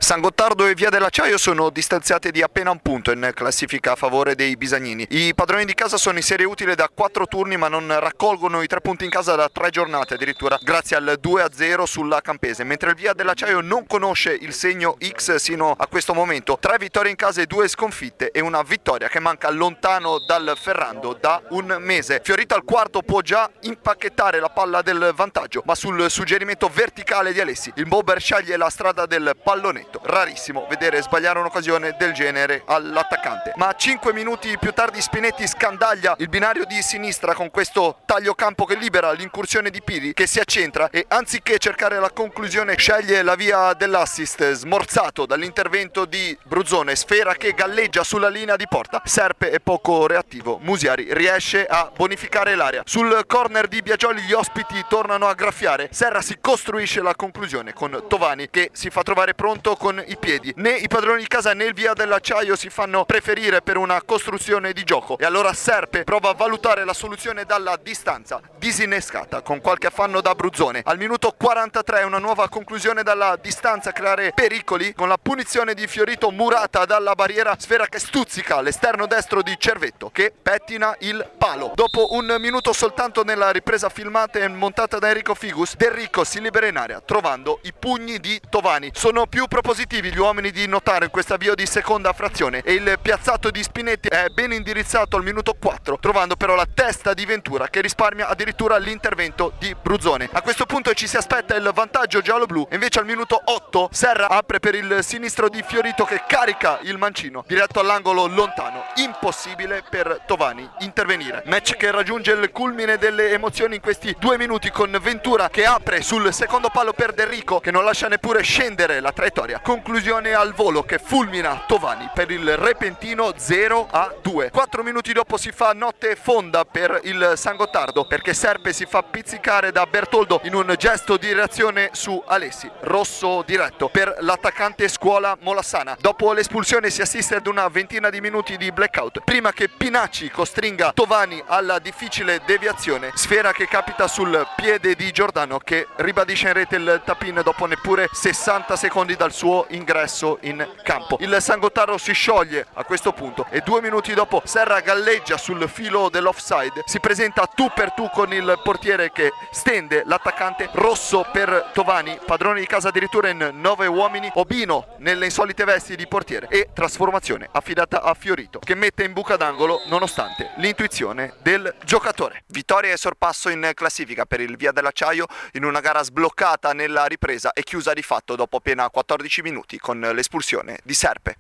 San Gottardo e Via dell'Acciaio sono distanziate di appena un punto in classifica a favore dei bisagnini. I padroni di casa sono in serie utile da 4 turni ma non raccolgono i 3 punti in casa da 3 giornate, addirittura grazie al 2-0 sulla Campese, mentre il Via dell'Acciaio non conosce il segno X sino a questo momento. 3 vittorie in casa e 2 sconfitte e una vittoria che manca lontano dal Ferrando da un mese. Fiorito al quarto può già impacchettare la palla del vantaggio, ma sul suggerimento verticale di Alessi il Bobber sceglie la strada del pallonetto. Rarissimo vedere sbagliare un'occasione del genere all'attaccante, ma 5 minuti più tardi Spinetti scandaglia il binario di sinistra con questo taglio campo che libera l'incursione di Piri, che si accentra e anziché cercare la conclusione sceglie la via dell'assist, smorzato dall'intervento di Bruzzone, sfera che galleggia sulla linea di porta. Serpe è poco reattivo, Musiari riesce a bonificare l'area. Sul corner di Biagioli gli ospiti tornano a graffiare, Serra si costruisce la conclusione con Tovani che si fa trovare pronto con i piedi. Né i padroni di casa né il Via dell'Acciaio si fanno preferire per una costruzione di gioco e allora Serpe prova a valutare la soluzione dalla distanza, disinnescata con qualche affanno da Bruzzone. Al minuto 43 una nuova conclusione dalla distanza, creare pericoli con la punizione di Fiorito murata dalla barriera, sfera che stuzzica l'esterno destro di Cervetto che pettina il palo. Dopo un minuto soltanto nella ripresa filmata e montata da Enrico Figus, Del Ricco si libera in area trovando i pugni di Tovani. Sono più propositivi gli uomini di Notaro in questo avvio di seconda frazione e il piazzato di Spinetti è ben indirizzato al minuto 4, trovando però la testa di Ventura che risparmia addirittura l'intervento di Bruzzone. A questo punto ci si aspetta il vantaggio giallo-blu e invece al minuto 8 Serra apre per il sinistro di Fiorito che carica il mancino diretto all'angolo lontano. Impossibile per Tovani intervenire. Match che raggiunge il culmine delle emozioni in questi 2 minuti con Ventura che apre sul secondo palo per Del Ricco che non lascia neppure scendere la traiettoria. Conclusione al volo che fulmina Tovani per il repentino 0-2. 4 minuti dopo si fa notte fonda per il San Gottardo perché Serpe si fa pizzicare da Bertoldo in un gesto di reazione su Alessi. Rosso diretto per l'attaccante Scuola Molassana. Dopo l'espulsione si assiste ad una ventina di minuti di blackout prima che Pinacci costringa Tovani alla difficile deviazione, sfera che capita sul piede di Giordano che ribadisce in rete il tap-in dopo neppure 60 secondi dal suo ingresso in campo. Il San Gottardo si scioglie a questo punto e 2 minuti dopo Serra galleggia sul filo dell'offside, si presenta tu per tu con il portiere che stende l'attaccante. Rosso per Tovani, padrone di casa addirittura in 9 uomini, Obino nelle insolite vesti di portiere e trasformazione affidata a Fiorito che mette in buca d'angolo nonostante l'intuizione del giocatore. Vittoria e sorpasso in classifica per il Via dell'Acciaio in una gara sbloccata nella ripresa e chiusa di fatto dopo appena 14 minuti con l'espulsione di Serpe.